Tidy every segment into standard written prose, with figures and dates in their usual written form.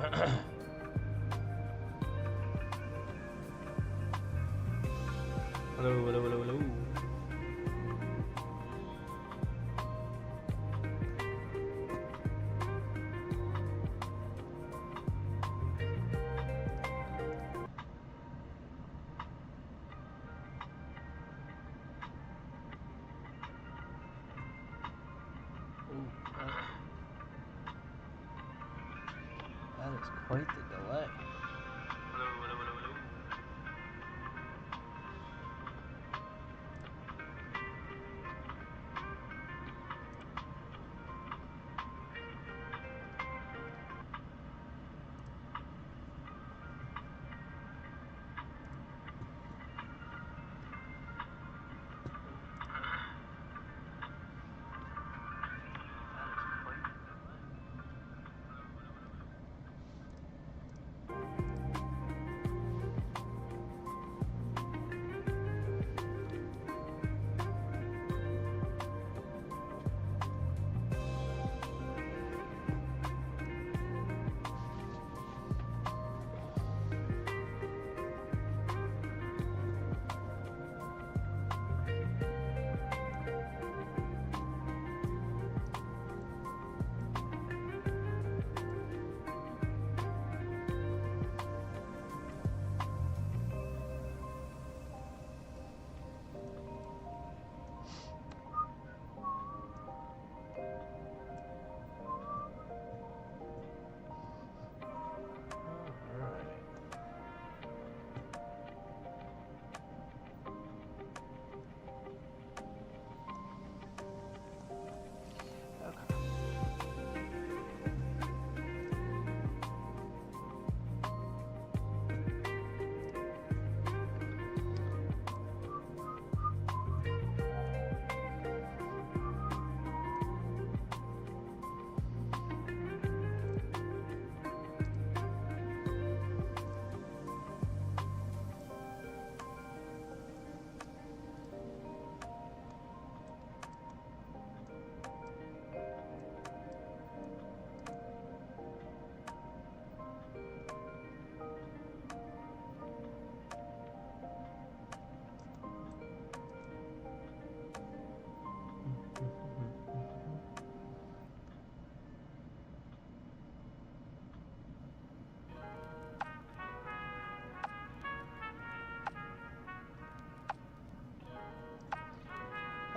Hello, hello, hello, hello. That is quite the delay. Hello, hello, hello, hello.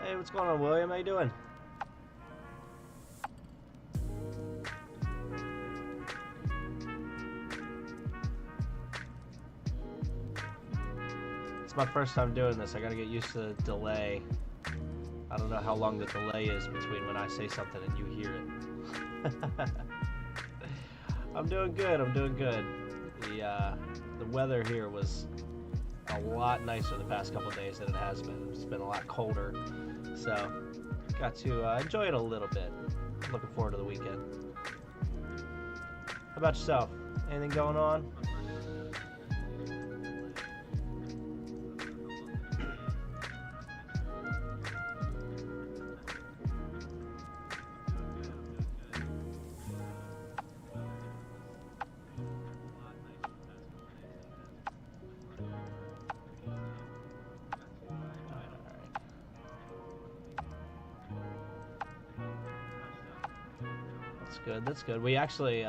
Hey, what's going on, William? How you doing? It's my first time doing this. I gotta get used to the delay. I don't know how long the delay is between when I say something and you hear it. I'm doing good. I'm doing good. The weather here was a lot nicer the past couple of days than it has been. It's been a lot colder, so got to enjoy it a little bit. Looking forward to the weekend. How about yourself? Anything going on? That's good. We actually,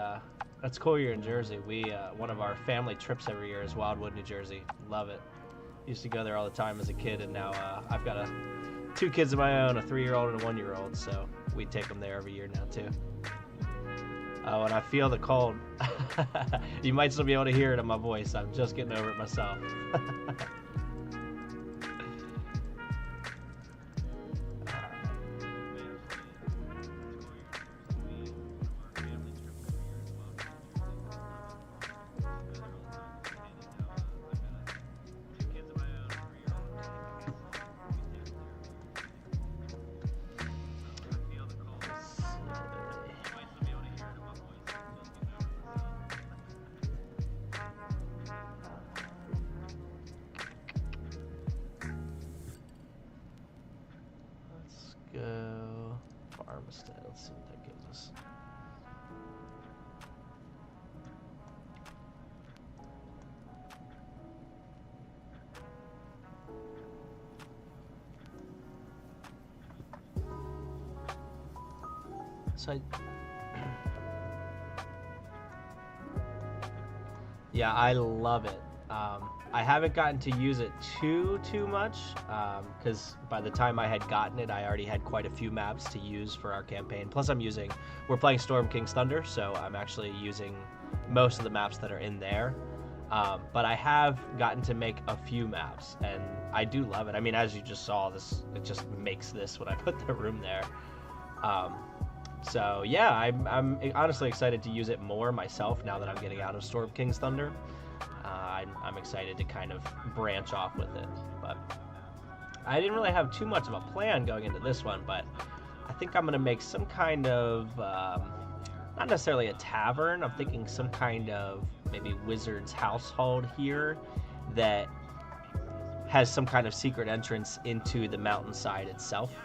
that's cool you're in Jersey. We, one of our family trips every year is Wildwood, New Jersey. Love it. Used to go there all the time as a kid, and now I've got two kids of my own, a 3-year-old and a 1-year-old, so we take them there every year now too. Oh, and I feel the cold. You might still be able to hear it in my voice. I'm just getting over it myself. Let's see what that gives us. So yeah, I love it. I haven't gotten to use it too much, because by the time I had gotten it, I already had quite a few maps to use for our campaign. Plus, we're playing Storm King's Thunder, so I'm actually using most of the maps that are in there. But I have gotten to make a few maps, and I do love it. I mean, as you just saw, it just makes this when I put the room there. So yeah, I'm honestly excited to use it more myself now that I'm getting out of Storm King's Thunder. I'm excited to kind of branch off with it, but I didn't really have too much of a plan going into this one, but I think I'm going to make some kind of, not necessarily a tavern, I'm thinking some kind of maybe wizard's household here that has some kind of secret entrance into the mountainside itself.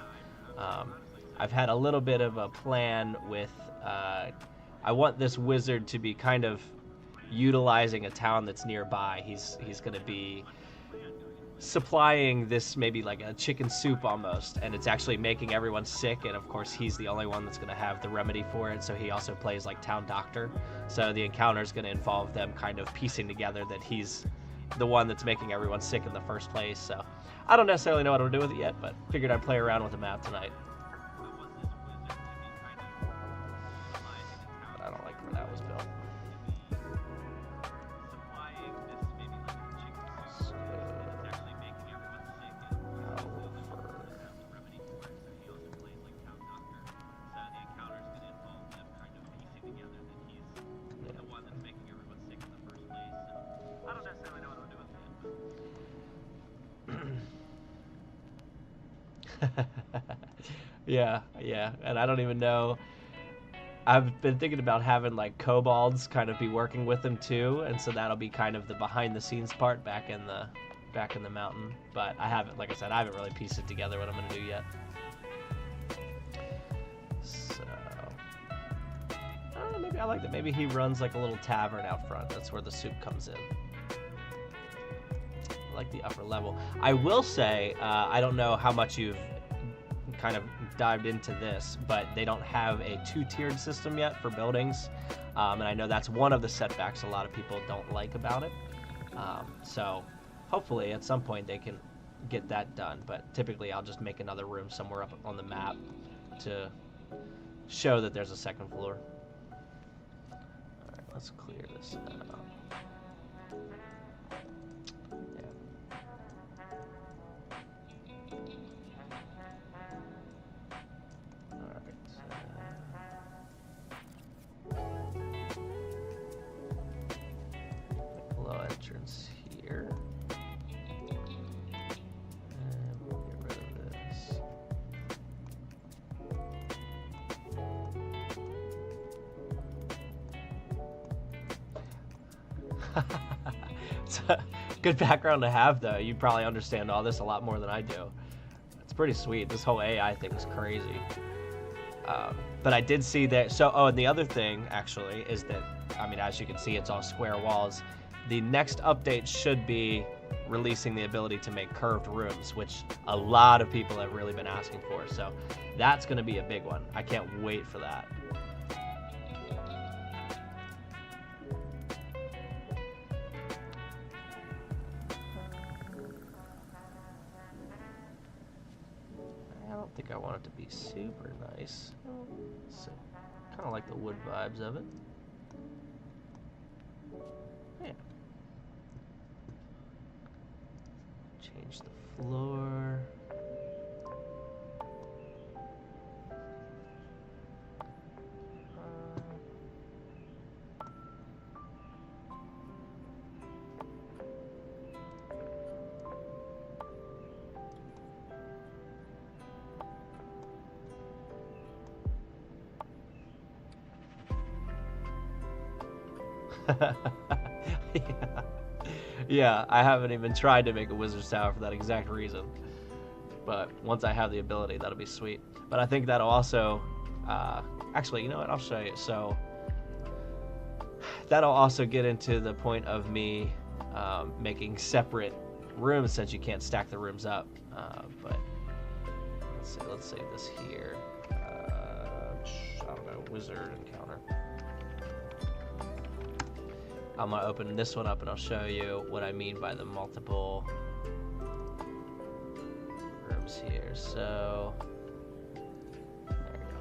I've had a little bit of a plan with, I want this wizard to be kind of utilizing a town that's nearby. He's going to be supplying this maybe like a chicken soup almost, and it's actually making everyone sick, and of course he's the only one that's going to have the remedy for it, so he also plays like town doctor. So the encounter is going to involve them kind of piecing together that he's the one that's making everyone sick in the first place. So I don't necessarily know what I'm going to do with it yet, but figured I'd play around with the map tonight. But I don't like where that was built. Yeah, and I don't even know. I've been thinking about having like kobolds kind of be working with them too, and so that'll be kind of the behind the scenes part back in the mountain. But I haven't, like I said, I haven't really pieced it together what I'm gonna do yet. So I don't know, maybe I like that. Maybe he runs like a little tavern out front. That's where the soup comes in. I like the upper level. I will say, I don't know how much you've kind of dived into this, but they don't have a two-tiered system yet for buildings, and I know that's one of the setbacks a lot of people don't like about it. So hopefully at some point they can get that done, but typically I'll just make another room somewhere up on the map to show that there's a second floor. Alright, let's clear this out. Entrance here, and we'll get rid of this. It's a good background to have, though. You probably understand all this a lot more than I do. It's pretty sweet. This whole AI thing is crazy. But I did see that. So, oh, and the other thing actually is that, I mean, as you can see, it's all square walls. The next update should be releasing the ability to make curved rooms, which a lot of people have really been asking for. So that's going to be a big one. I can't wait for that. I don't think I want it to be super nice. So, kind of like the wood vibes of it. Yeah. Change the floor. Yeah, I haven't even tried to make a wizard's tower for that exact reason. But once I have the ability, that'll be sweet. But I think that'll also, actually, you know what? I'll show you. So that'll also get into the point of me making separate rooms, since you can't stack the rooms up. But let's save this here. I don't know. wizard encounter. I'm gonna open this one up and I'll show you what I mean by the multiple rooms here. So there we go.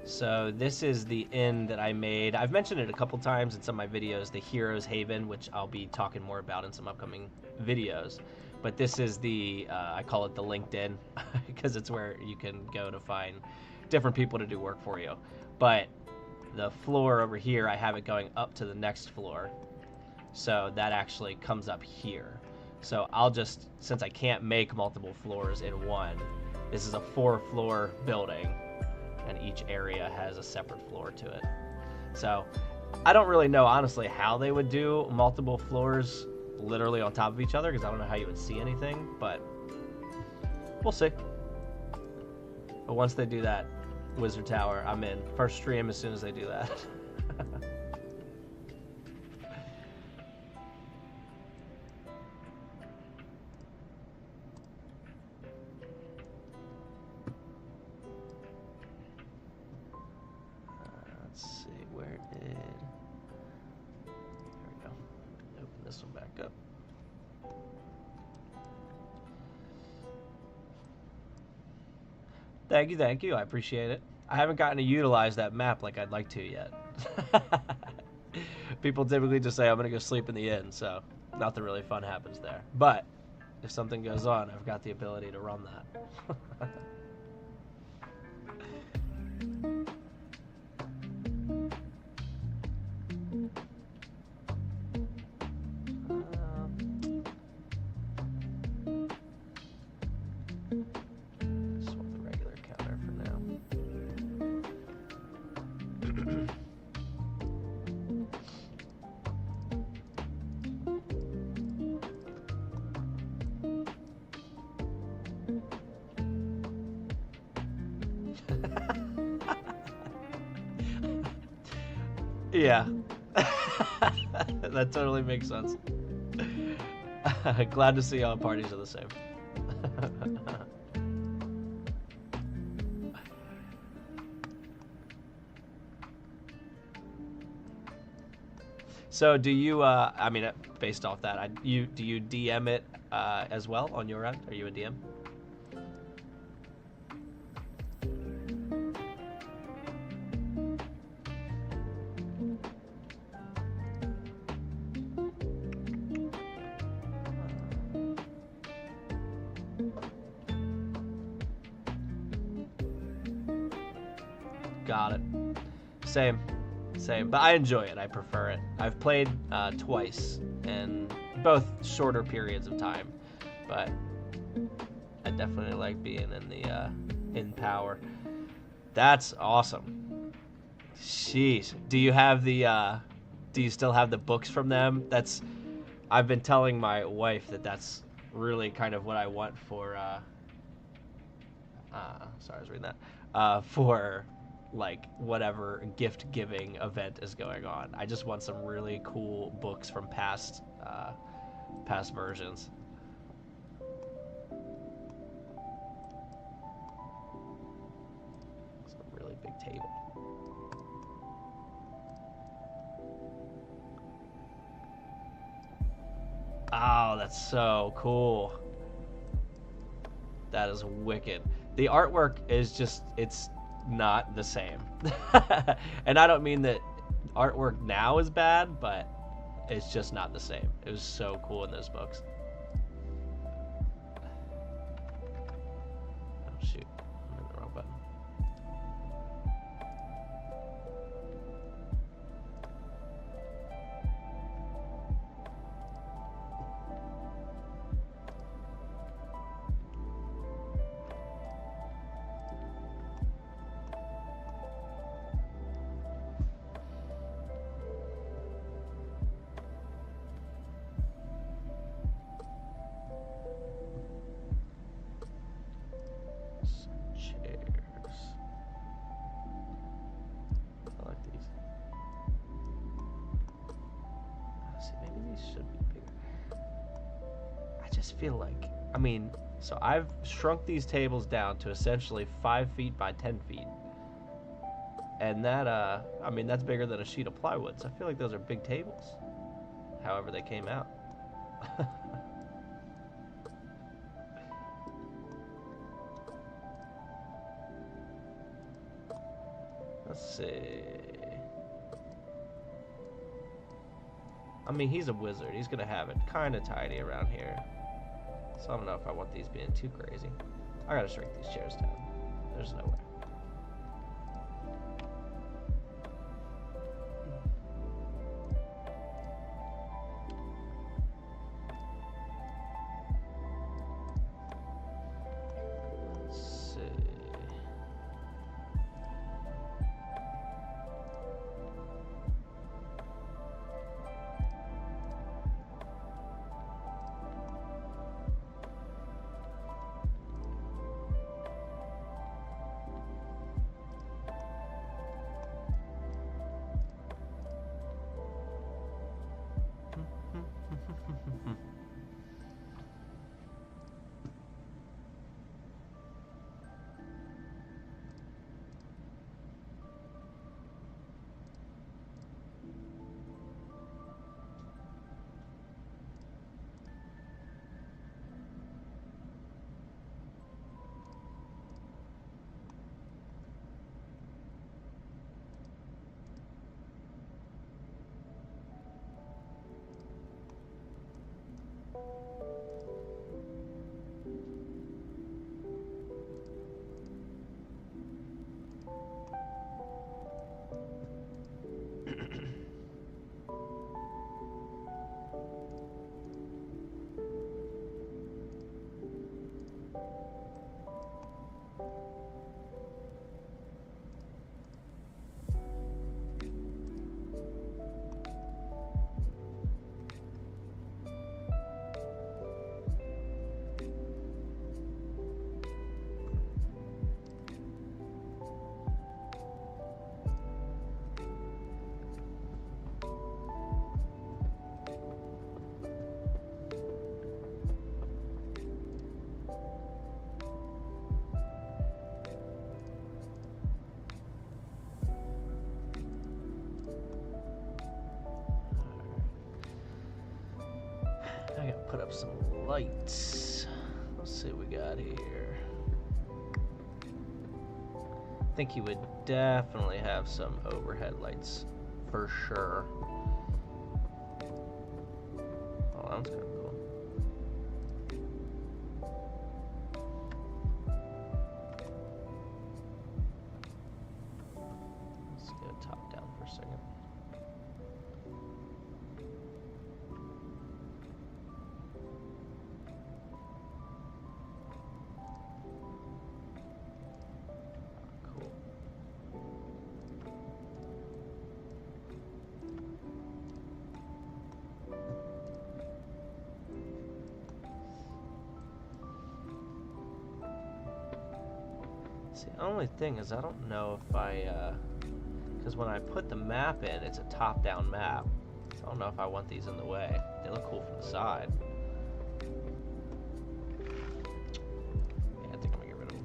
So this is the inn that I made. I've mentioned it a couple times in some of my videos, the Hero's Haven, which I'll be talking more about in some upcoming videos. But this is the, I call it the LinkedIn, because it's where you can go to find different people to do work for you. But the floor over here, I have it going up to the next floor. So that actually comes up here. So I'll just, since I can't make multiple floors in one, this is a 4-floor building, and each area has a separate floor to it. So I don't really know, honestly, how they would do multiple floors literally on top of each other, because I don't know how you would see anything, but we'll see. But once they do that Wizard Tower, I'm in. First stream as soon as they do that. Let's see, where did... There we go. Open this one back up. Thank you. I appreciate it. I haven't gotten to utilize that map like I'd like to yet. People typically just say, I'm going to go sleep in the inn, so nothing really fun happens there. But if something goes on, I've got the ability to run that. Yeah. That totally makes sense. Glad to see all parties are the same. So do you, I mean, based off that, do you DM it as well on your end? Are you a DM? Got it. Same, but I enjoy it. I prefer it. I've played twice in both shorter periods of time, but I definitely like being in the in power. That's awesome. Sheesh. Do you have the do you still have the books from them? I've been telling my wife that's really kind of what I want for sorry, I was reading that. For like whatever gift giving event is going on. I just want some really cool books from past versions. It's a really big table. Oh, that's so cool. That is wicked. The artwork is just, it's not the same. And I don't mean that artwork now is bad, but it's just not the same. It was so cool in those books. Oh shoot, I'm in the wrong button. Feel like, I mean, So I've shrunk these tables down to essentially 5 feet by 10 feet. And that, I mean, that's bigger than a sheet of plywood. So I feel like those are big tables. However they came out. Let's see. I mean, he's a wizard. He's gonna have it kind of tidy around here. So I don't know if I want these being too crazy. I gotta shrink these chairs down. There's no way. I gotta put up some lights. Let's see what we got here. I think he would definitely have some overhead lights for sure. Oh, that's kind of cool. Let's get it top down for a second. See, the only thing is I don't know if because when I put the map in, it's a top-down map. So I don't know if I want these in the way. They look cool from the side. Yeah, I think I'm gonna get rid of them.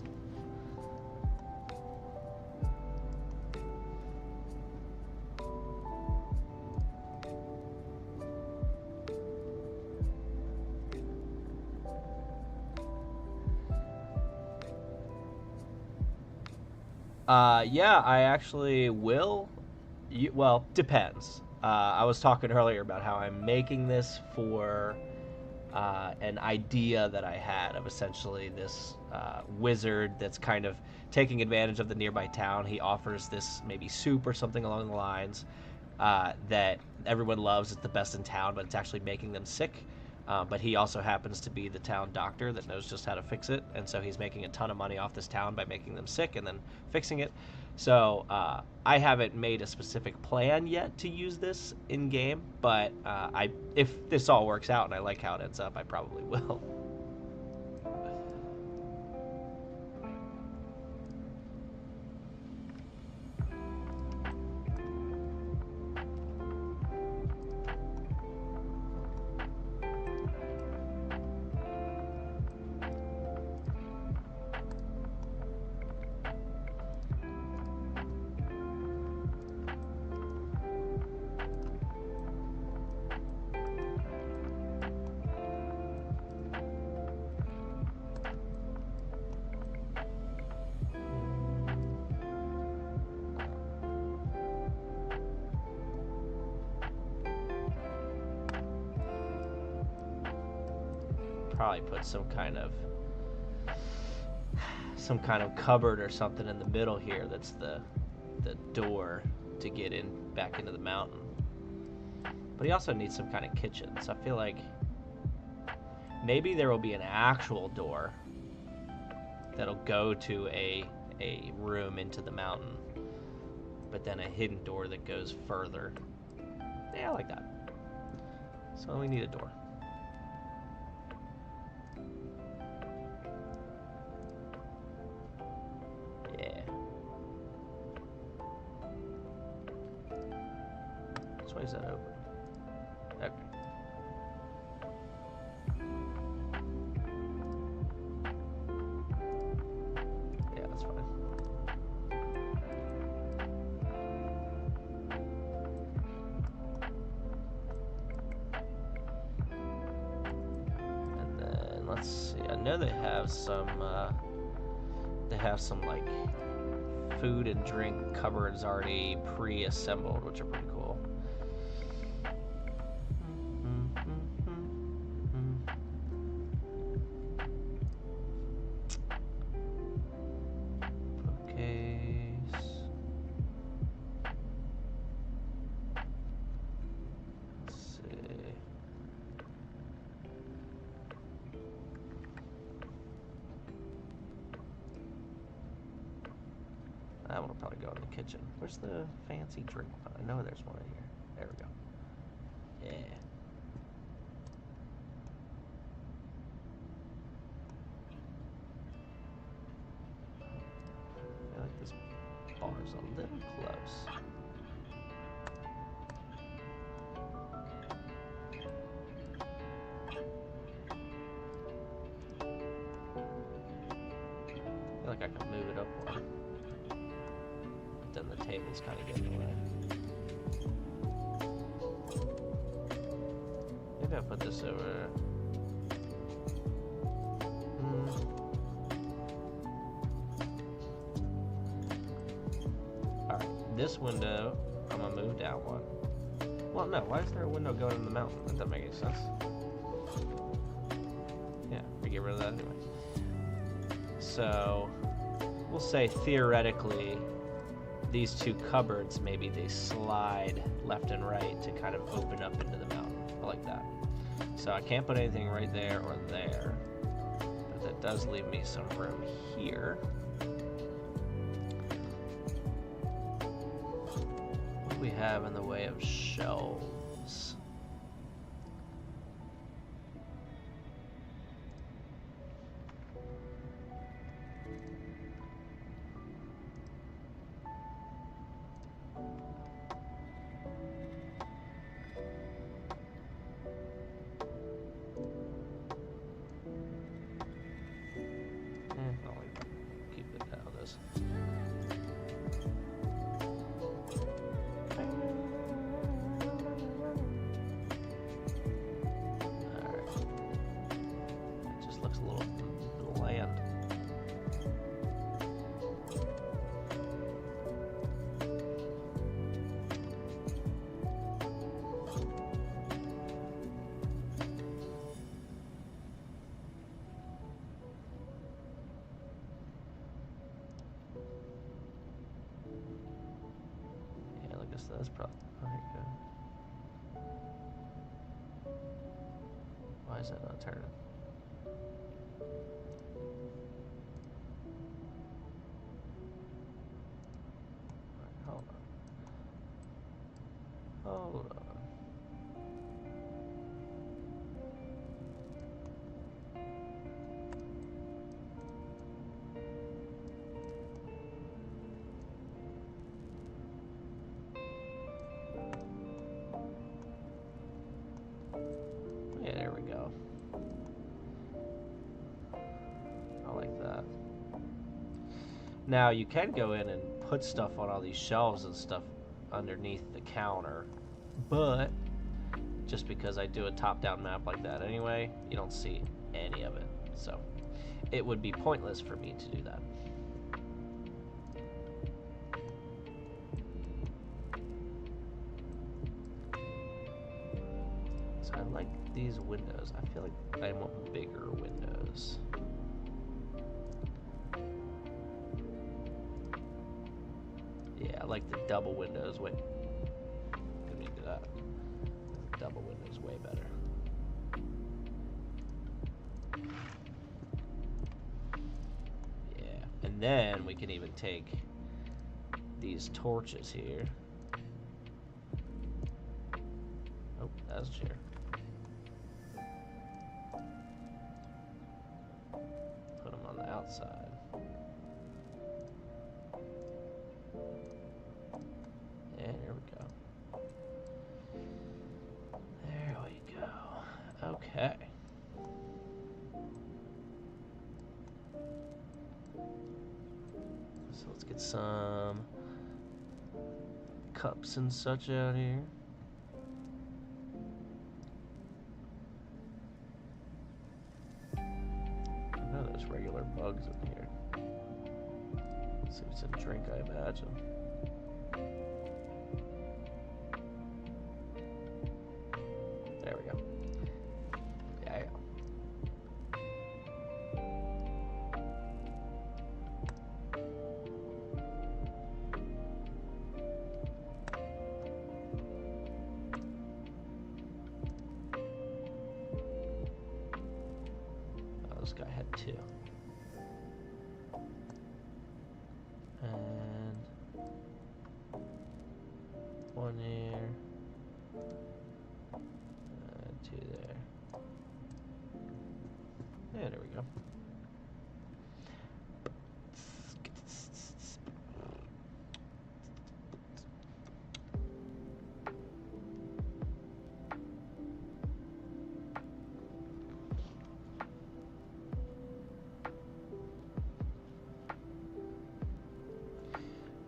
Yeah, I actually will. Well, depends. I was talking earlier about how I'm making this for an idea that I had of essentially this wizard that's kind of taking advantage of the nearby town. He offers this maybe soup or something along the lines that everyone loves. It's the best in town, but it's actually making them sick. But he also happens to be the town doctor that knows just how to fix it, and so he's making a ton of money off this town by making them sick and then fixing it. So I haven't made a specific plan yet to use this in game, but if this all works out and I like how it ends up, I probably will. probably put some kind of cupboard or something in the middle here. That's the door to get in back into the mountain. But he also needs some kind of kitchen. So I feel like maybe there will be an actual door that'll go to a room into the mountain, but then a hidden door that goes further. Yeah, I like that. So we need a door. Yeah. So why is that open? Okay. Yeah, that's fine. And then let's see. I know they have some like food and drink cupboards already pre-assembled, which are pretty cool. That one will probably go in the kitchen. Where's the fancy drink pot? I know there's one in here. There we go. Yeah. I feel like this bar's a little close. I feel like I can move it up more. Then the table's kind of getting away. Maybe I'll put this over. Alright, this window, I'm gonna move down one. Well, no, why is there a window going in the mountain? That doesn't make any sense. Yeah, we get rid of that anyway. So, we'll say theoretically, these two cupboards, maybe they slide left and right to kind of open up into the mountain. I like that. So I can't put anything right there or there, but that does leave me some room here. What do we have in the way of shelves? That's probably good. Why is that not turning? Right, hold on. Hold on. Now, you can go in and put stuff on all these shelves and stuff underneath the counter, but just because I do a top-down map like that anyway, you don't see any of it. So it would be pointless for me to do that. So I like these windows? I feel like I want bigger windows. Yeah, I like the double windows. Wait, let me do that. Double windows way better. Yeah, and then we can even take these torches here. Oh, that's a chair. Put them on the outside. And here we go. There we go. Okay. So let's get some cups and such out here. I know there's regular bugs in here. Let's see if it's a drink, I imagine. There we go. Yeah. Oh, this guy had two. And one here. Two there. Yeah, there we go.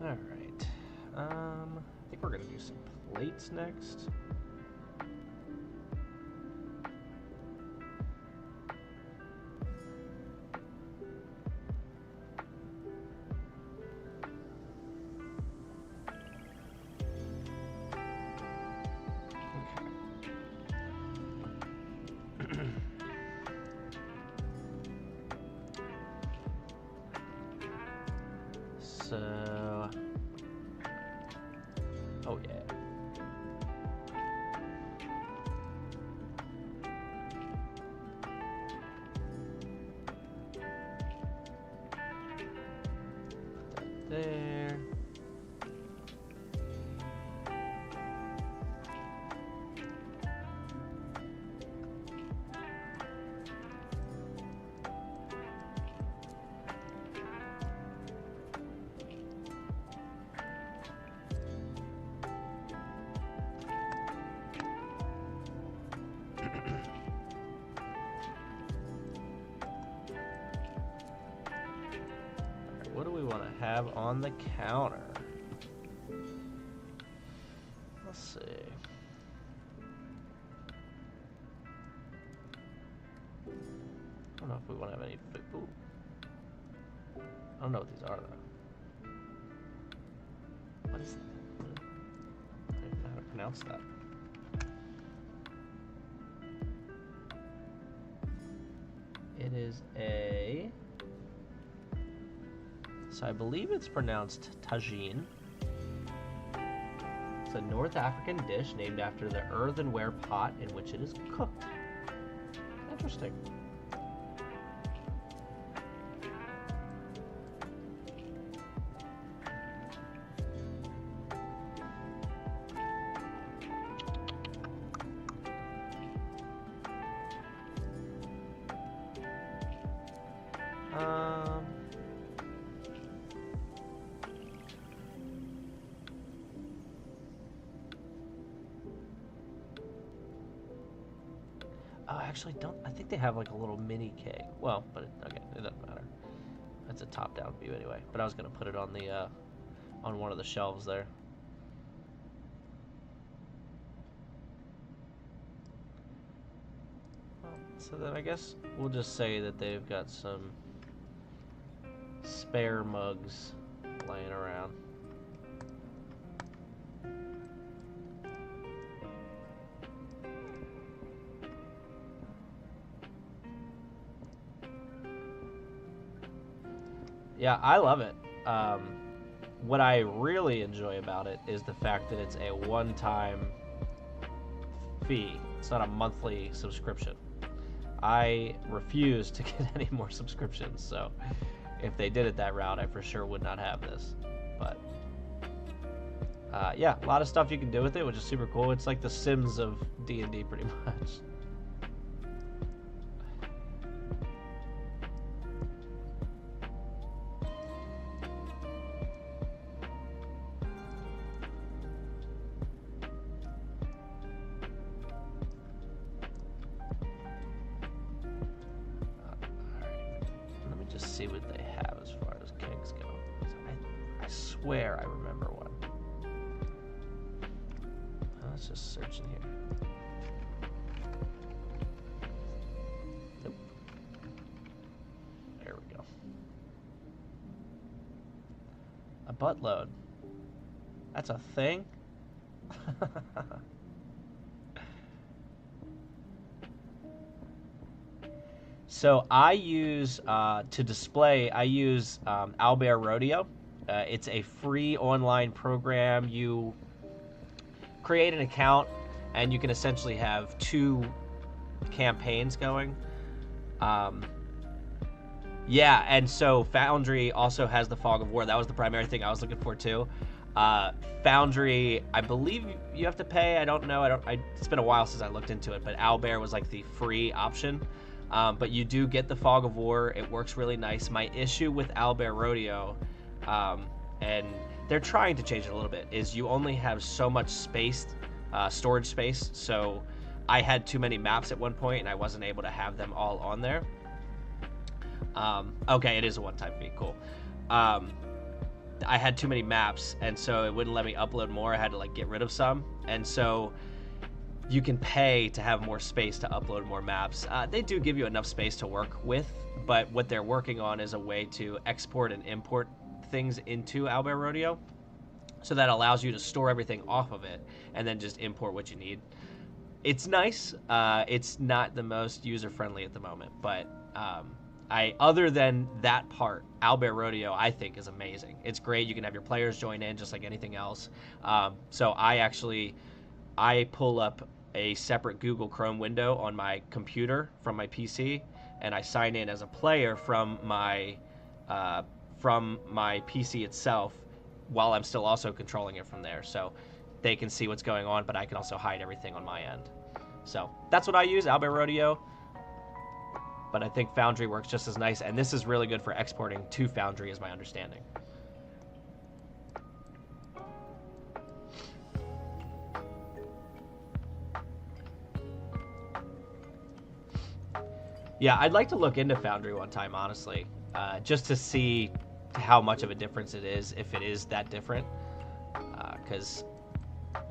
All right. I think we're gonna do some plates next. So, oh yeah. Put that there. What do we want to have on the counter? Let's see. I don't know if we want to have any food. Ooh. I don't know what these are though. What is? I don't even know how to pronounce that. It is a. So I believe it's pronounced tagine. It's a North African dish named after the earthenware pot in which it is cooked. Interesting. Oh, actually, I think they have like a little mini keg. Well, but okay, it doesn't matter. That's a top-down view anyway. But I was gonna put it on the on one of the shelves there. Well, so then I guess we'll just say that they've got some spare mugs laying around. Yeah, I love it. What I really enjoy about it is the fact that it's a one-time fee. It's not a monthly subscription. I refuse to get any more subscriptions, so if they did it that route, I for sure would not have this. But yeah, a lot of stuff you can do with it, which is super cool. It's like the Sims of D&D pretty much. See what they have as far as kegs go. I swear I remember one. Let's just search in here. Nope. There we go. A buttload. That's a thing? So I use, to display, I use Owlbear Rodeo. It's a free online program. You create an account, and you can essentially have 2 campaigns going. Yeah, and so Foundry also has the Fog of War. That was the primary thing I was looking for, too. Foundry, I believe you have to pay. I don't know. It's been a while since I looked into it, but Owlbear was like the free option. But you do get the Fog of War. It works really nice. My issue with Owlbear Rodeo, and they're trying to change it a little bit, is you only have so much space, storage space. So I had too many maps at one point, and I wasn't able to have them all on there. Okay, it is a one-time fee. Cool. I had too many maps, and so it wouldn't let me upload more. I had to like get rid of some, and so you can pay to have more space to upload more maps. They do give you enough space to work with, but what they're working on is a way to export and import things into Owlbear Rodeo, so that allows you to store everything off of it and then just import what you need. It's nice. It's not the most user-friendly at the moment, but other than that part, Owlbear Rodeo I think is amazing. It's great. You can have your players join in just like anything else. So I pull up a separate Google Chrome window on my computer from my PC, and I sign in as a player from my PC itself, while I'm still also controlling it from there. So they can see what's going on, but I can also hide everything on my end. So that's what I use, Owlbear Rodeo. But I think Foundry works just as nice, and this is really good for exporting to Foundry, is my understanding. Yeah, I'd like to look into Foundry one time, honestly, just to see how much of a difference it is, if it is that different, because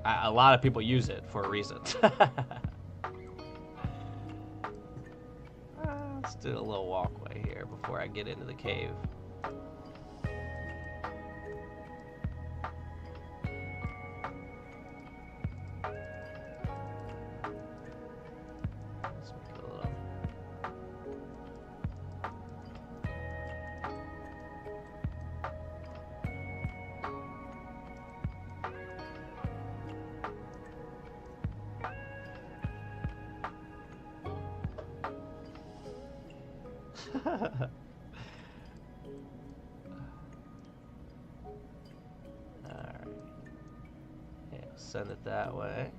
a lot of people use it for a reason. Let's do a little walkway here before I get into the cave. Alright. Yeah, send it that way.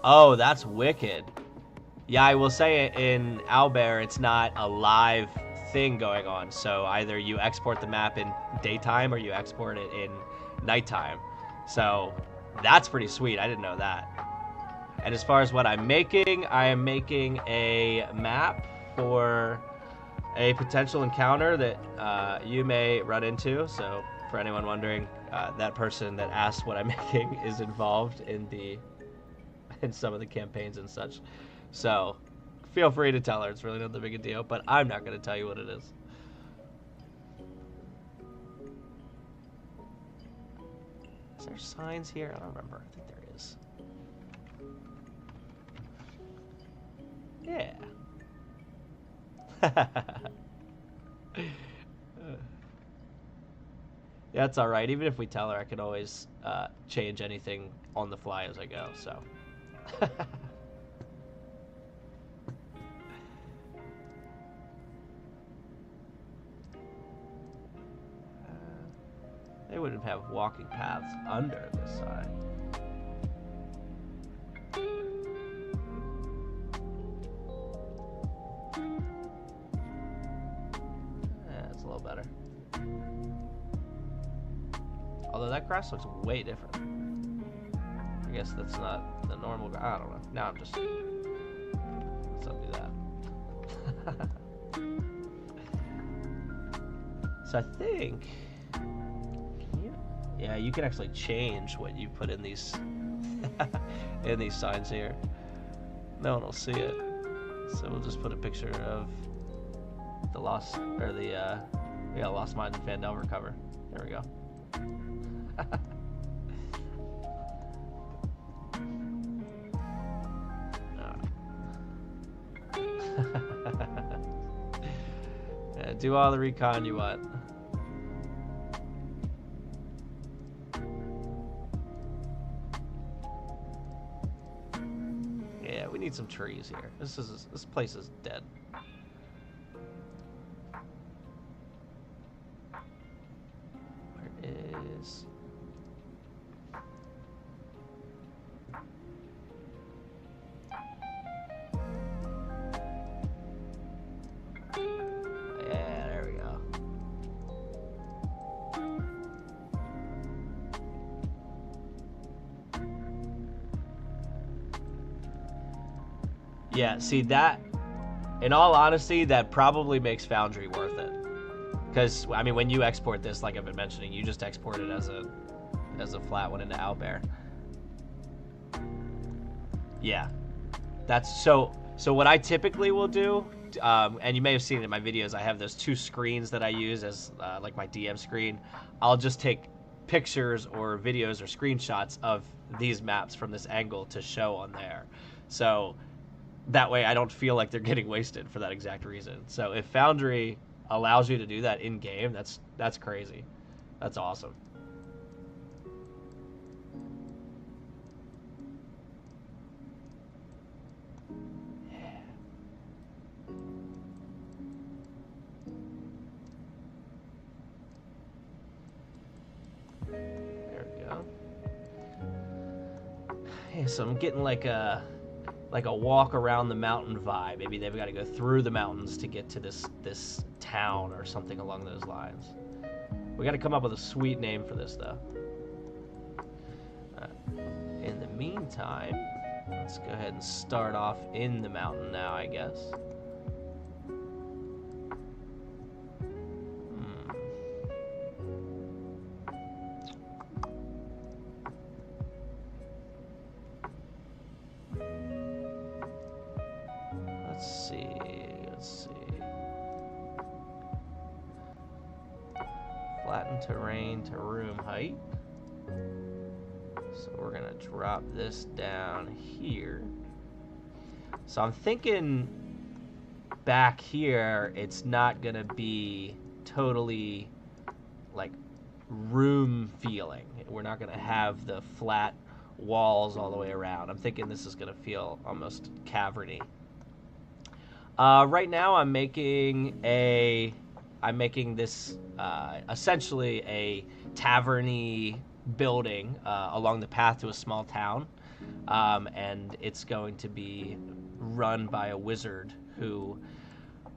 Oh, that's wicked. Yeah, I will say in Owlbear, it's not a live thing going on. So either you export the map in daytime or you export it in nighttime. So that's pretty sweet. I didn't know that. And as far as what I'm making, I am making a map for a potential encounter that you may run into. So for anyone wondering, that person that asked what I'm making is involved in some of the campaigns and such. So feel free to tell her. It's really not that big a deal, but I'm not going to tell you what it is. there signs here? I don't remember. I think there is. Yeah. Yeah, it's all right. Even if we tell her, I can always change anything on the fly as I go. So. They wouldn't have walking paths under this side. That's a little better. Although that grass looks way different. I guess that's not the normal grass. I don't know. Now I'm just... Let's undo that. So I think... Yeah, you can actually change what you put in these in these signs here. No one will see it. So we'll just put a picture of the Lost Mines of Phandelver cover. There we go. Yeah, do all the recon you want. Yeah, we need some trees here. This place is dead. Where is... Yeah, there we go. Yeah, see that, in all honesty, that probably makes Foundry worth it. Because, I mean, when you export this, like I've been mentioning, you just export it as a flat one into Owlbear. Yeah. That's so what I typically will do, and you may have seen it in my videos, I have those two screens that I use as like my DM screen. I'll just take pictures or videos or screenshots of these maps from this angle to show on there. So that way I don't feel like they're getting wasted for that exact reason. So if Foundry allows you to do that in game, that's crazy. That's awesome. There we go. Yeah, so I'm getting like a walk around the mountain vibe. Maybe they've got to go through the mountains to get to this town or something along those lines. We got to come up with a sweet name for this, though. In the meantime, let's go ahead and start off in the mountain now, I guess. Let's see. Flatten terrain to room height. So we're gonna drop this down here. So I'm thinking back here, it's not gonna be totally like room feeling. We're not gonna have the flat walls all the way around. I'm thinking this is gonna feel almost caverny. Right now I'm making this essentially a tavern-y building along the path to a small town, and it's going to be run by a wizard who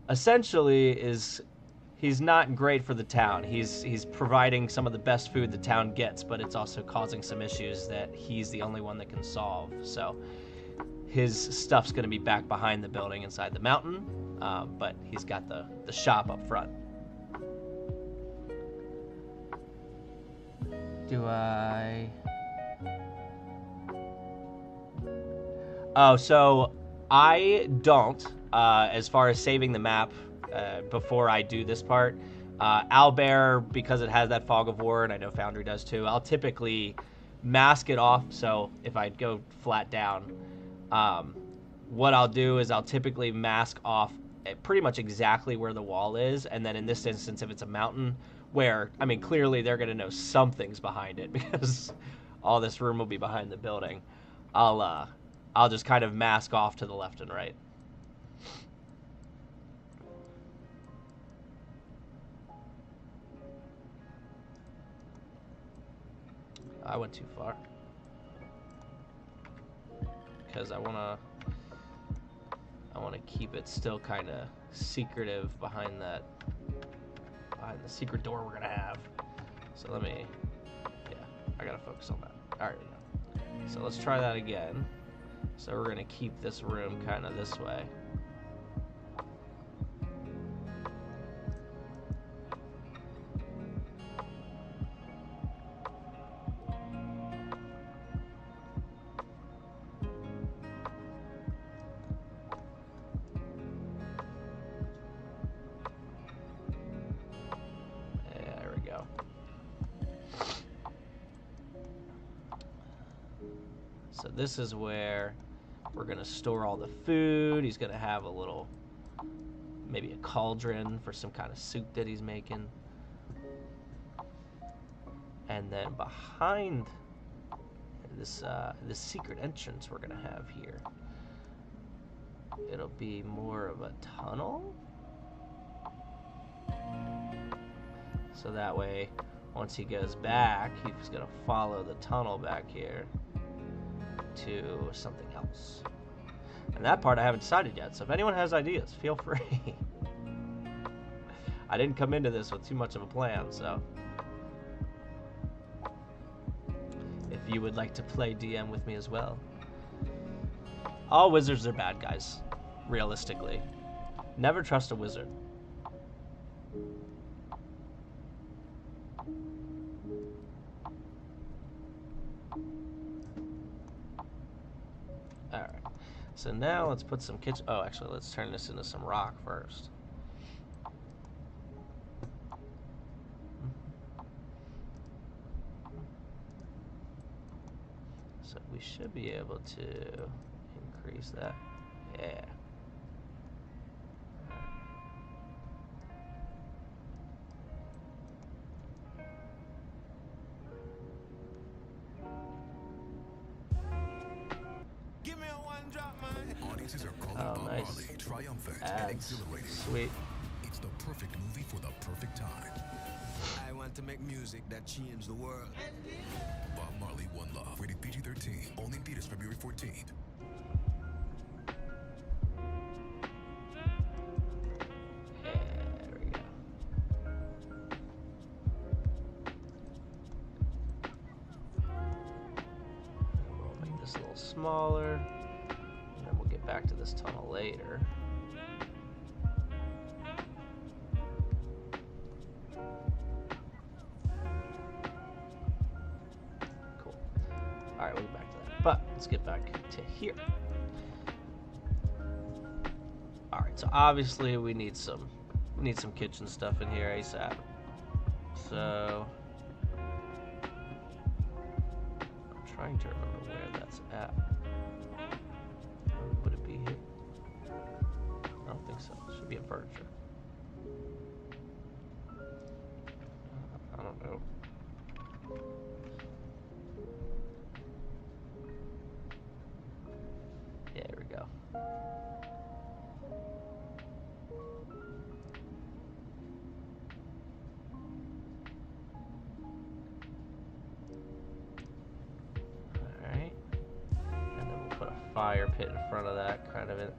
essentially he's not great for the town. He's providing some of the best food the town gets, but it's also causing some issues that he's the only one that can solve. So his stuff's going to be back behind the building inside the mountain, but he's got the shop up front. Do I... Oh, so I don't, as far as saving the map before I do this part. Owlbear, because it has that Fog of War, and I know Foundry does too, I'll typically mask it off. So if I go flat down, what I'll do is I'll typically mask off pretty much exactly where the wall is, and then in this instance, if it's a mountain, where, I mean, clearly they're going to know something's behind it because all this room will be behind the building, I'll just kind of mask off to the left and right. I went too far because I want to keep it still kind of secretive behind the secret door we're gonna have. So let me, yeah, I gotta focus on that. All right, yeah. So let's try that again. So we're gonna keep this room kind of this way. So this is where we're gonna store all the food. He's gonna have a little, maybe a cauldron for some kind of soup that he's making. And then behind this secret entrance we're gonna have here, it'll be more of a tunnel. So that way, once he goes back, he's gonna follow the tunnel back here to something else. And that part I haven't decided yet, so if anyone has ideas, feel free. I didn't come into this with too much of a plan, so if you would like to play DM with me as well. All wizards are bad guys, realistically. Never trust a wizard. Alright, so now let's put some kitchen. Oh, actually, let's turn this into some rock first. So we should be able to increase that. Yeah. Oh, nice. Ads. Sweet. It's the perfect movie for the perfect time. I want to make music that changed the world. Bob Marley, One Love. Rated PG-13. Only in theaters February 14th. There we go. We'll make this a little smaller. And then we'll get back to this tunnel later. Cool. Alright, we'll get back to that. But let's get back to here. Alright, so obviously we need some kitchen stuff in here ASAP. So I'm trying to remember where that's at. Would it be here? I don't think so. It should be in furniture. I don't know. Yeah, there we go. Alright. And then we'll put a fire pit in front of that, kind of it.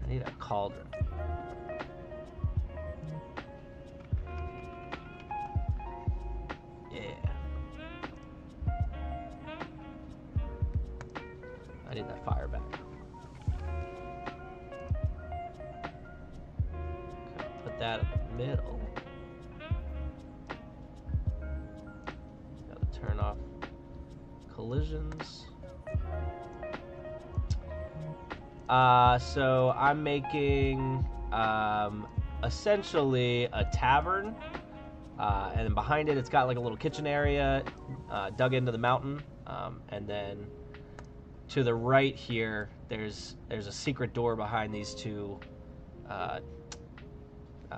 I need a cauldron. Yeah. I need that fire back. Okay, put that in the middle. Gotta turn off collisions. So I'm making essentially a tavern, and then behind it, it's got like a little kitchen area dug into the mountain, and then to the right here, there's a secret door behind these two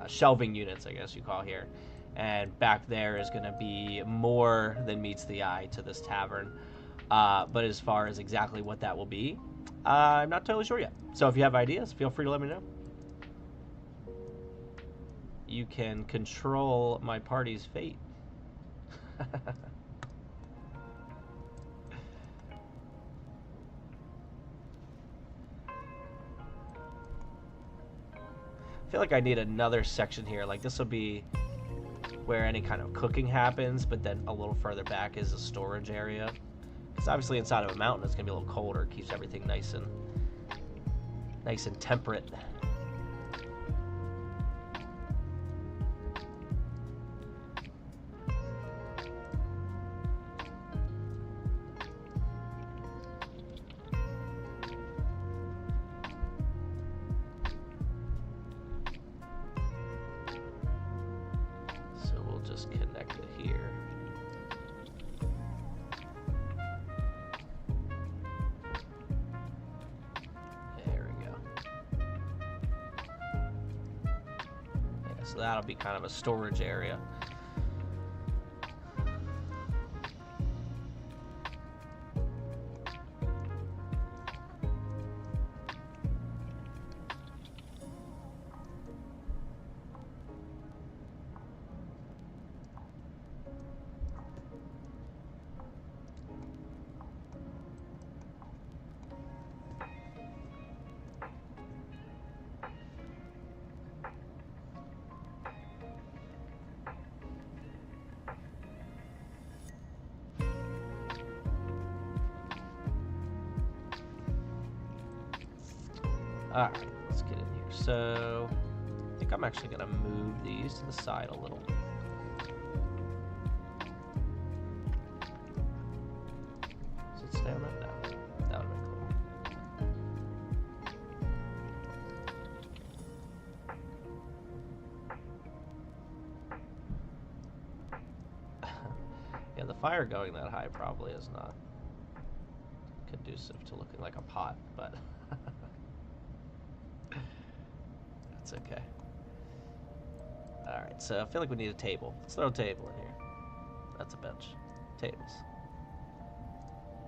shelving units, I guess you call here. And back there is going to be more than meets the eye to this tavern. But as far as exactly what that will be, I'm not totally sure yet. So if you have ideas, feel free to let me know. You can control my party's fate. I feel like I need another section here. Like this will be where any kind of cooking happens, but then a little further back is a storage area. Because obviously inside of a mountain it's gonna be a little colder. It keeps everything nice and temperate. Just connect it here. There we go. Yeah, so that'll be kind of a storage area. Alright, let's get in here. So, I think I'm actually going to move these to the side a little. Does it stay on that? No. That would be cool. Yeah, the fire going that high probably is not conducive to looking like a pot, but... It's okay. Alright, so I feel like we need a table. Let's throw a table in here. That's a bench. Tables.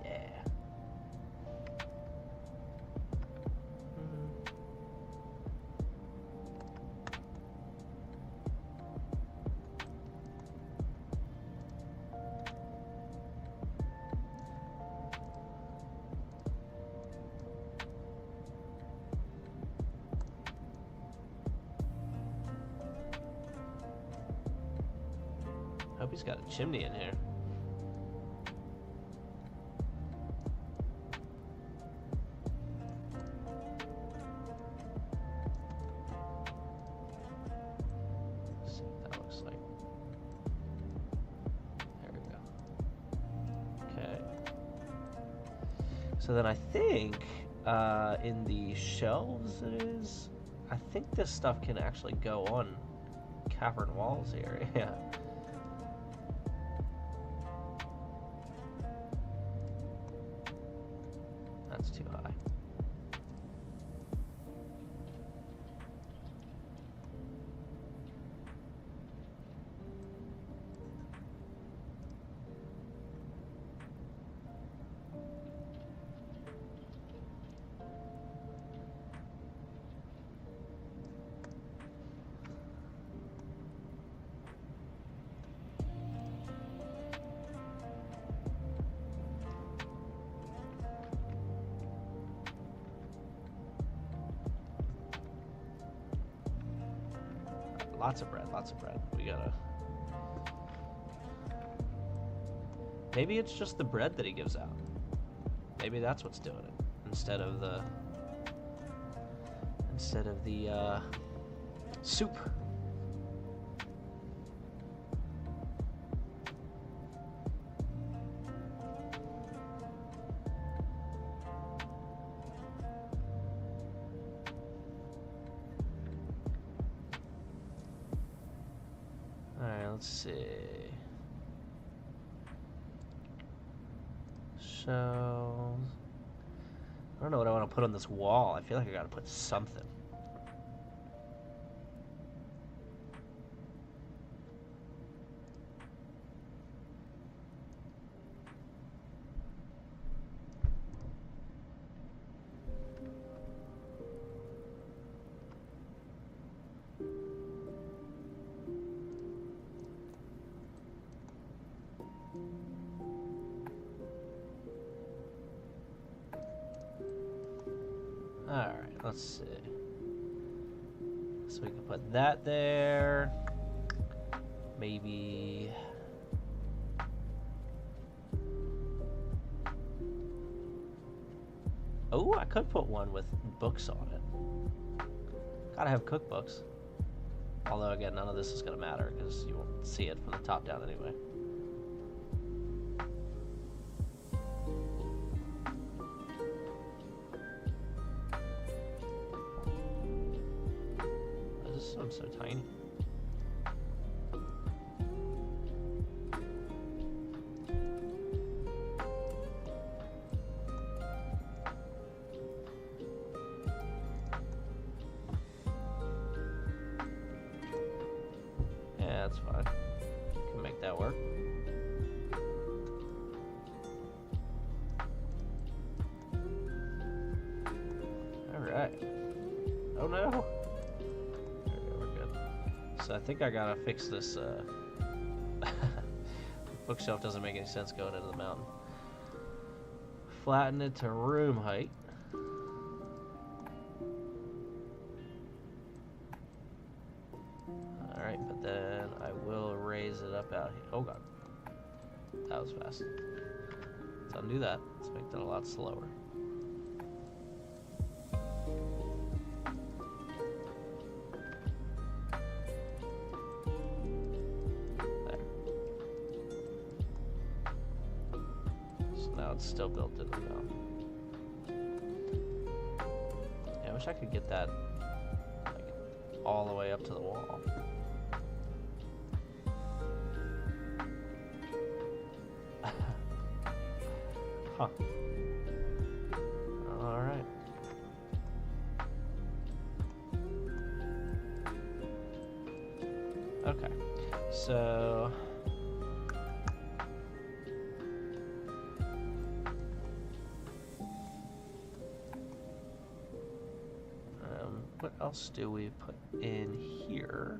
Yeah. Hope he's got a chimney in here. Let's see what that looks like. There we go. Okay. So then I think in the shelves it is. I think this stuff can actually go on cavern walls here. Yeah. That's too high. Lots of bread, lots of bread. We gotta... Maybe it's just the bread that he gives out. Maybe that's what's doing it. Instead of the soup. Let's see. So, I don't know what I want to put on this wall. I feel like I gotta put something. Alright, let's see. So we can put that there. Maybe... Oh, I could put one with books on it. Gotta have cookbooks. Although, again, none of this is gonna matter because you won't see it from the top down anyway. I'm so tiny. Yeah, that's fine. Can make that work. All right. Oh no. So I think I gotta fix this, the bookshelf doesn't make any sense going into the mountain. Flatten it to room height. Alright, but then I will raise it up out here. Oh god. That was fast. Let's undo that. Let's make that a lot slower. It's still built into the mountain. Yeah, I wish I could get that like all the way up to the wall. Huh. Alright. Okay. So what else do we put in here?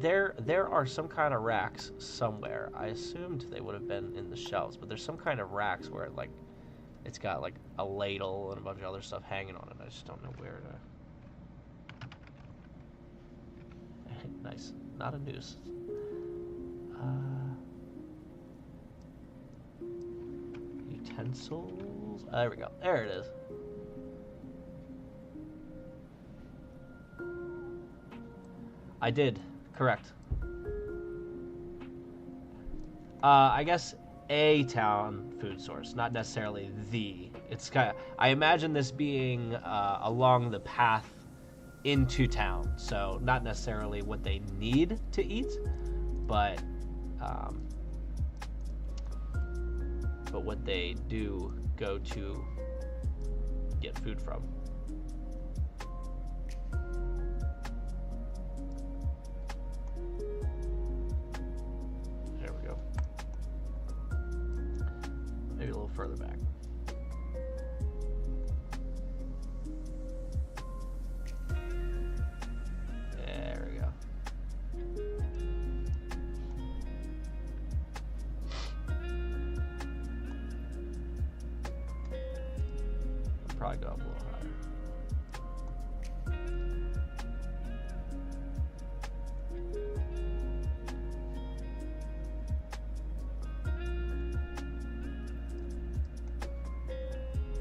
There are some kind of racks somewhere. I assumed they would have been in the shelves, but there's some kind of racks where like it's got like a ladle and a bunch of other stuff hanging on it. I just don't know where to. Nice, not a noose. Utensils. There we go. There it is. I did. Correct. I guess a town food source, not necessarily the. It's kind of. I imagine this being along the path into town, so not necessarily what they need to eat, but what they do go to get food from. There we go. Maybe a little further back. There we go. Probably go up a little higher.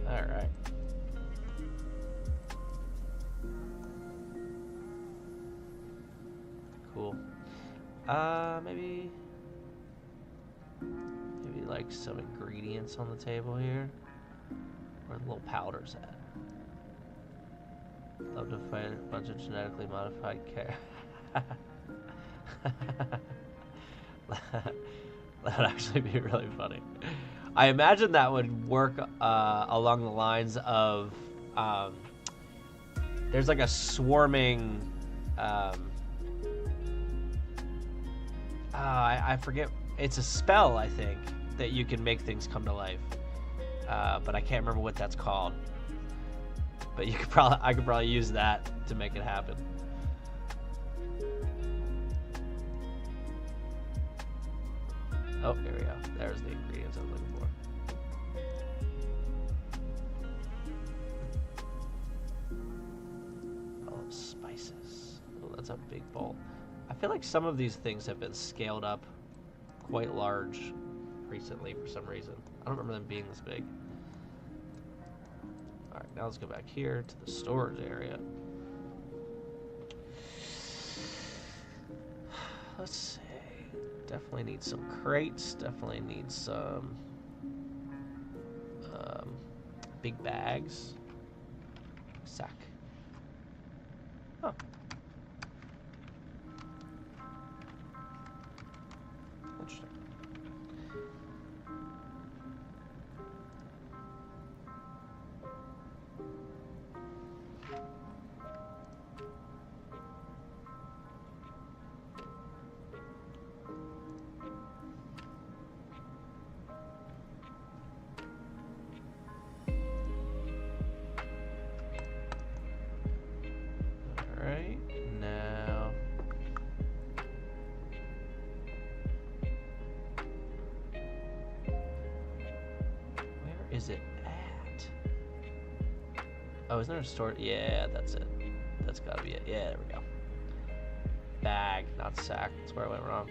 All right. Cool. Maybe like some ingredients on the table here. Where the little powder's at. Love to fight a bunch of genetically modified That would actually be really funny. I imagine that would work along the lines of there's like a swarming I forget, it's a spell, I think, that you can make things come to life, but I can't remember what that's called. But I could probably use that to make it happen. Oh, here we go. There's the ingredients I was looking for. Oh, spices. Oh, that's a big bowl. I feel like some of these things have been scaled up quite large recently for some reason. I don't remember them being this big. Alright, now let's go back here to the storage area. Let's see. Definitely need some crates. Definitely need some big bags. Sack. Oh. Interesting. Alright, now where is it at? Oh, isn't there a store? Yeah, that's it. That's gotta be it. Yeah, there we go. Bag, not sack. That's where I went wrong.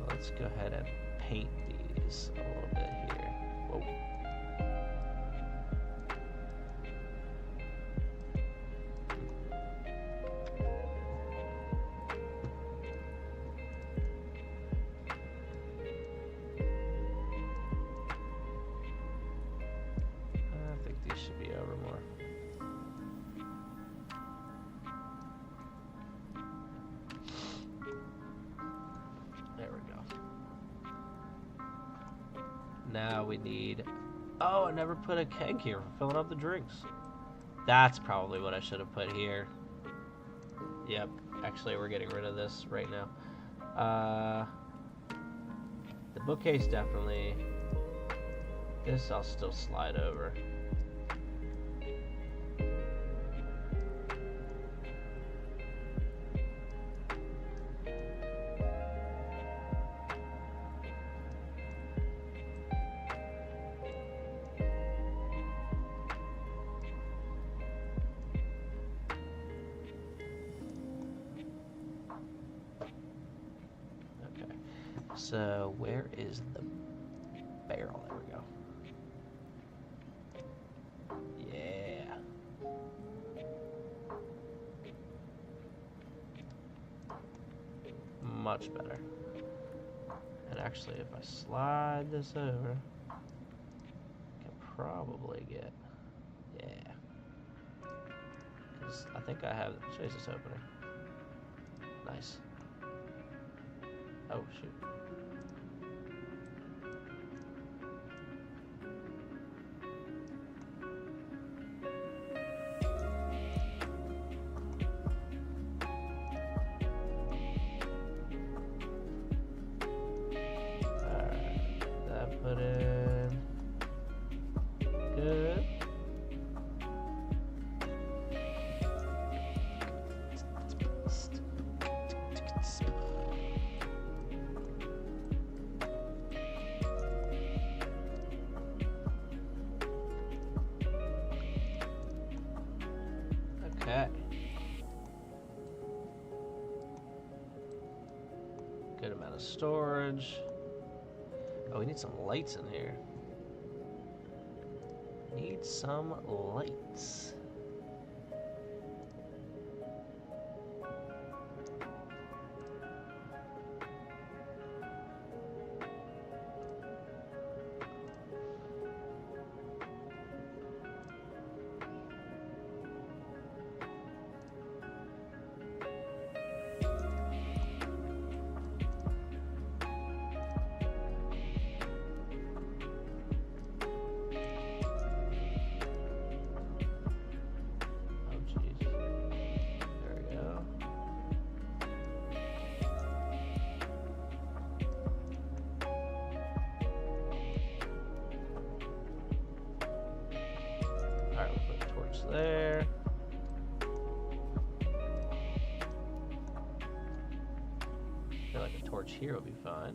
Let's go ahead and paint these a little bit here. Whoa. I think these should be over more. There we go. Now we need... Oh, I never put a keg here for filling up the drinks. That's probably what I should have put here. Yep. Actually, we're getting rid of this right now. The bookcase definitely... This I'll still slide over. So where is the barrel? There we go. Yeah. Much better. And actually, if I slide this over, I can probably get, yeah. 'Cause I think I have, show this opener. Nice. Oh, shoot. Put in good. Good amount of storage. Oh, we need some lights in here. Need some lights. There. I feel like a torch here would be fine.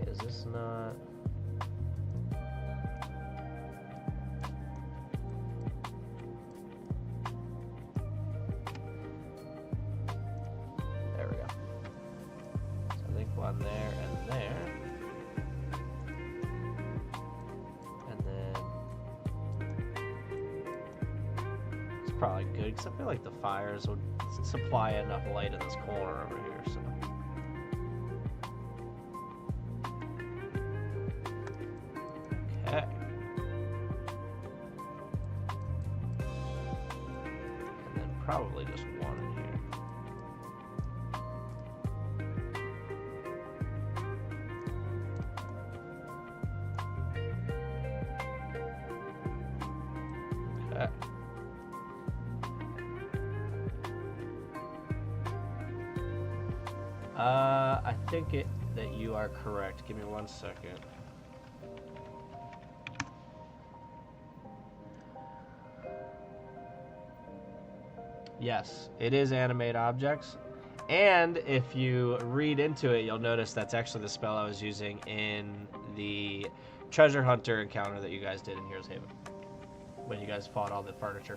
Is this not... There we go. So I think one there and there. And then... It's probably good, because I feel like the fires would supply enough light in this corner over here, so... Okay. And then probably just one in here. Okay. I think that you are correct. Give me 1 second. Yes, it is animate objects. And if you read into it, you'll notice that's actually the spell I was using in the treasure hunter encounter that you guys did in Heroes Haven. When you guys fought all the furniture.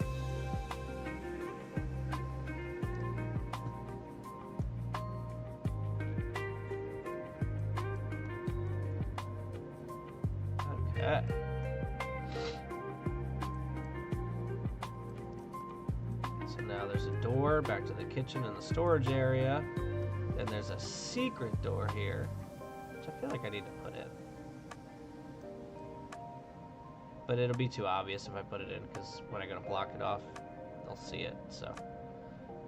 Okay. Now there's a door back to the kitchen and the storage area. Then there's a secret door here, which I feel like I need to put in. But it'll be too obvious if I put it in, because when I go to block it off, they'll see it. So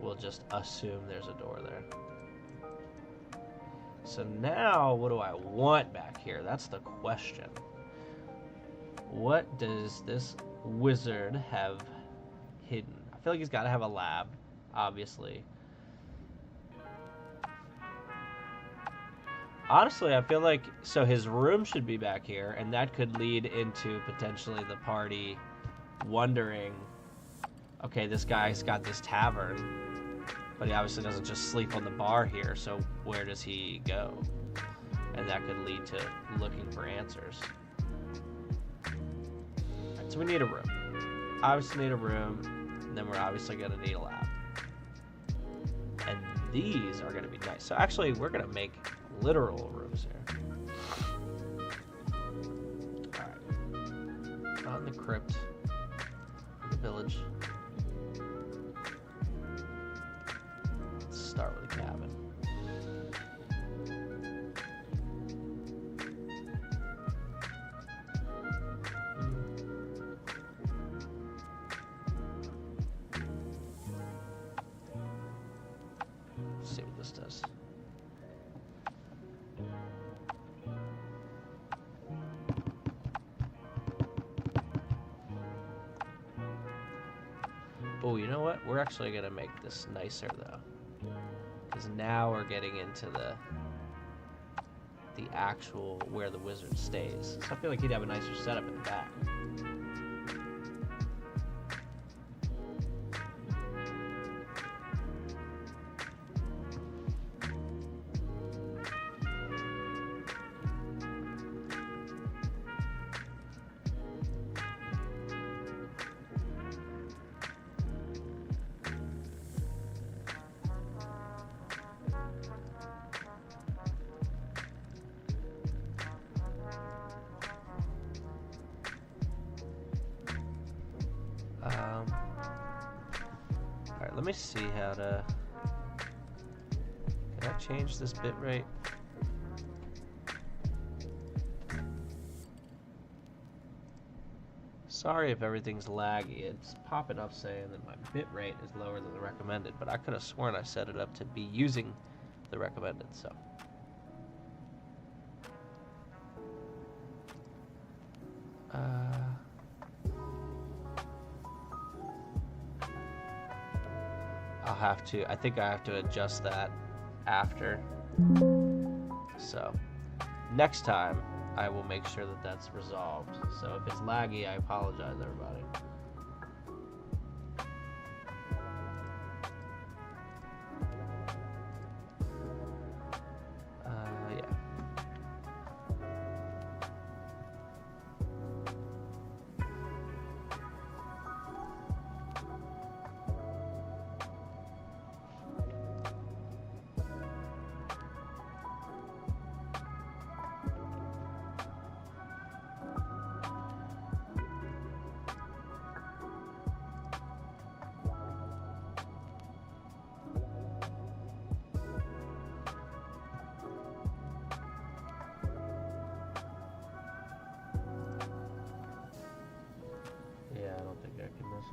we'll just assume there's a door there. So now, what do I want back here? That's the question. What does this wizard have hidden? I feel like he's got to have a lab, obviously. Honestly, I feel like, so his room should be back here, and that could lead into potentially the party wondering, okay, this guy's got this tavern, but he obviously doesn't just sleep on the bar here, so where does he go? And that could lead to looking for answers. Right, so we need a room. Obviously need a room, and then we're obviously going to need a lab. And these are going to be nice. So actually, we're going to make literal rooms here. Alright. Not in the crypt. In the village. Let's start with a cabin. Let's see what this does. Oh, you know what? We're actually gonna make this nicer though, because now we're getting into the actual where the wizard stays. So I feel like he'd have a nicer setup in the back. Alright, let me see how to... Can I change this bitrate? Sorry if everything's laggy. It's popping up saying that my bitrate is lower than the recommended, but I could have sworn I set it up to be using the recommended, so... I think I have to adjust that after. So next time I will make sure that that's resolved. So if it's laggy, I apologize, everybody. Yeah.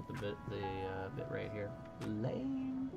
With the bit right here. Lame.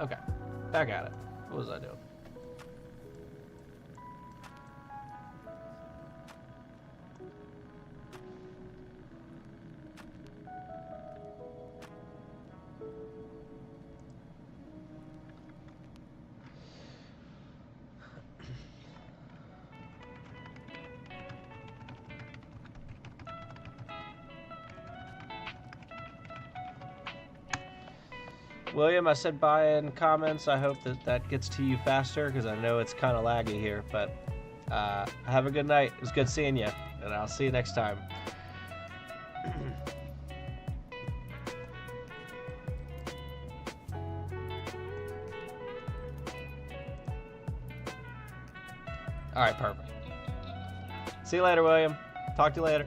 Okay, back at it. What was I doing? William, I said bye in comments. I hope that gets to you faster, because I know it's kind of laggy here. But have a good night. It was good seeing you, and I'll see you next time. All right, perfect. See you later, William. Talk to you later.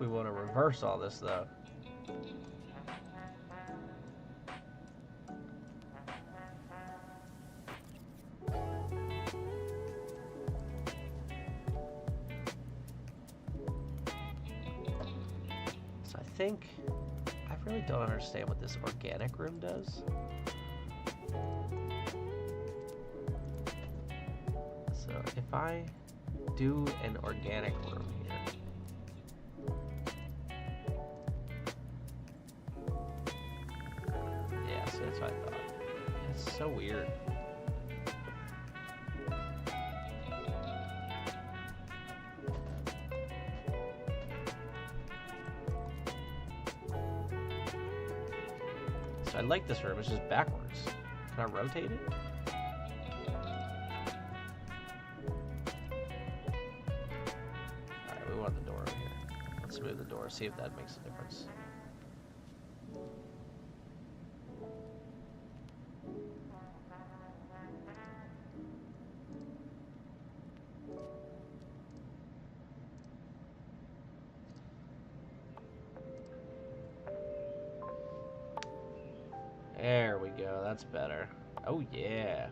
We want to reverse all this though. So I think I really don't understand what this organic room does. So if I do an organic room here, that's what I thought. It's so weird. So I like this room, it's just backwards. Can I rotate it? move the door, see if that makes a difference. There we go, that's better. Oh yeah.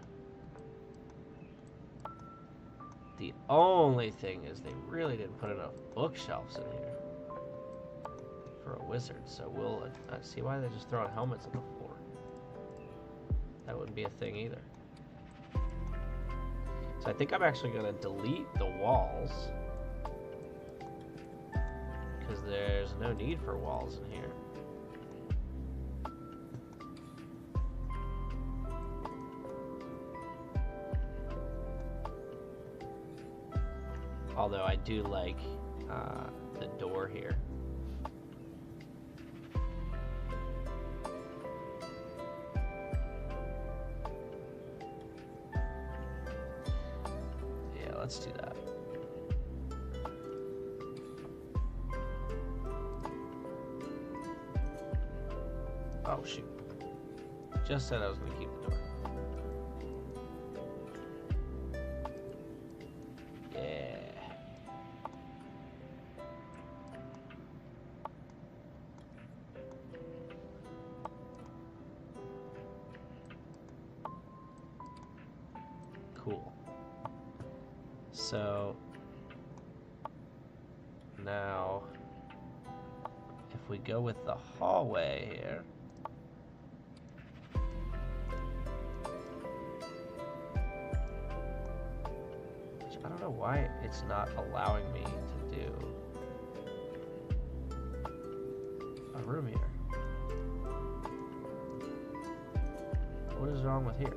The only thing is they really didn't put enough bookshelves in here for a wizard, so we'll see why they're just throwing helmets on the floor. That wouldn't be a thing either. So I think I'm actually going to delete the walls because there's no need for walls in here. Although I do like the door here. Yeah, let's do that. Oh, shoot. Just said I was going to keep the door. Cool. So now if we go with the hallway here, which I don't know why it's not allowing me to do a room here. What is wrong with here?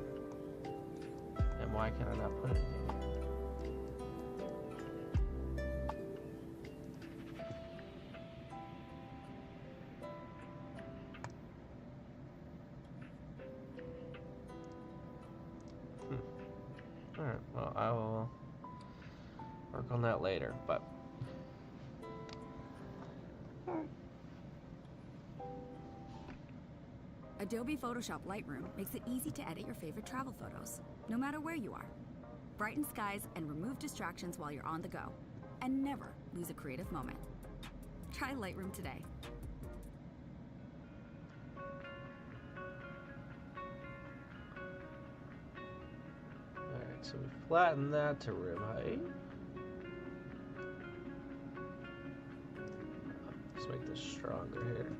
And why can I not put anything here? Alright, well, I will work on that later, but... Adobe Photoshop Lightroom makes it easy to edit your favorite travel photos, no matter where you are. Brighten skies and remove distractions while you're on the go. And never lose a creative moment. Try Lightroom today. Alright, so we flatten that to room height. Let's make this stronger here.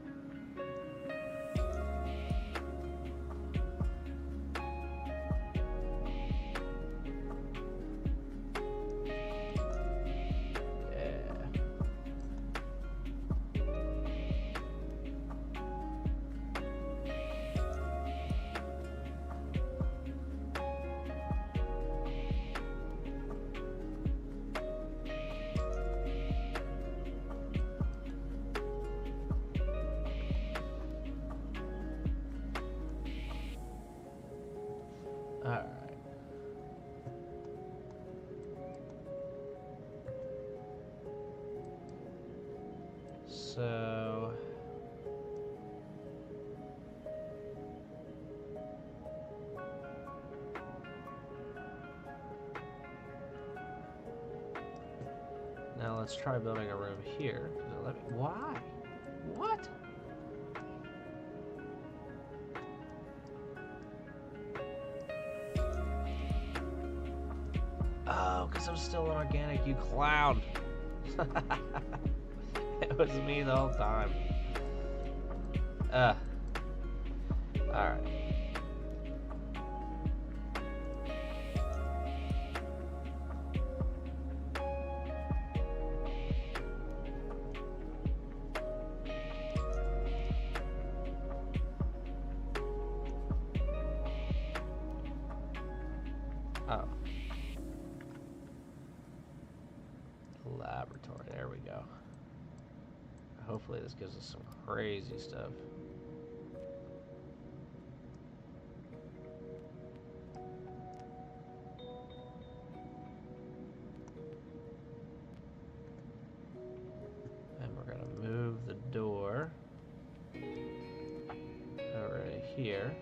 Alright. So... now let's try building a room here. Does it let me? Why? What? Oh, because I'm still an organic, you clown. It was me the whole time. Alright. Oh. Laboratory, there we go. Hopefully this gives us some crazy stuff. And we're gonna here.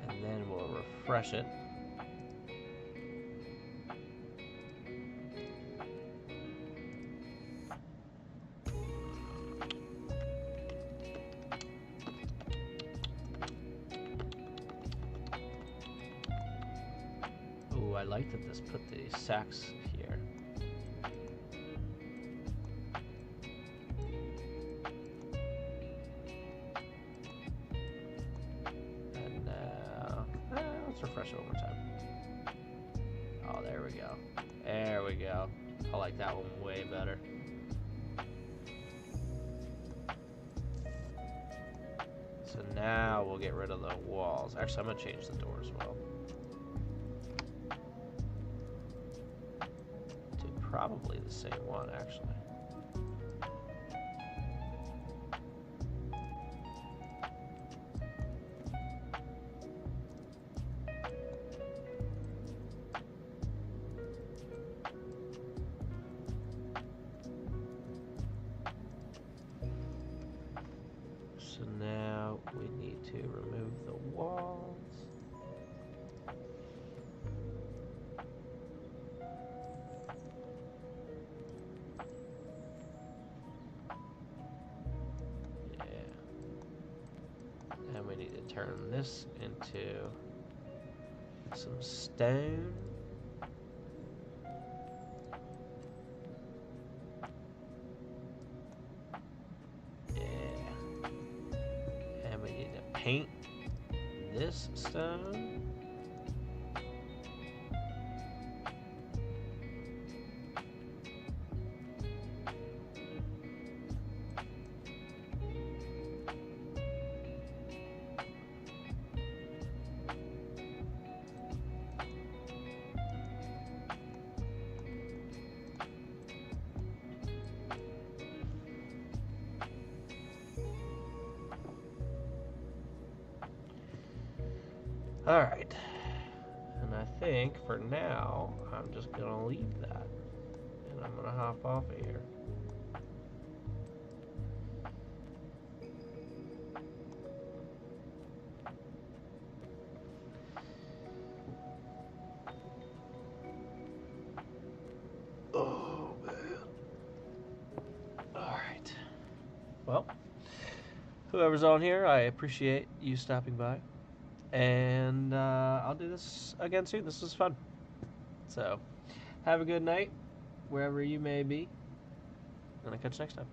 And then we'll refresh it. Ooh, I like that this put the sacks here. And now, let's refresh it one more time. Oh, there we go. There we go. I like that one way better. So now we'll get rid of the walls. Actually, I'm going to change the door as well. To probably the same one, actually. So now we need to remove the walls. Yeah. And we need to turn this into some stone. Paint this stone. All right, and I think for now, I'm just gonna leave that, and I'm gonna hop off of here. Oh, man. All right. Well, whoever's on here, I appreciate you stopping by. And I'll do this again soon. This was fun. So, have a good night, wherever you may be. And I'll catch you next time.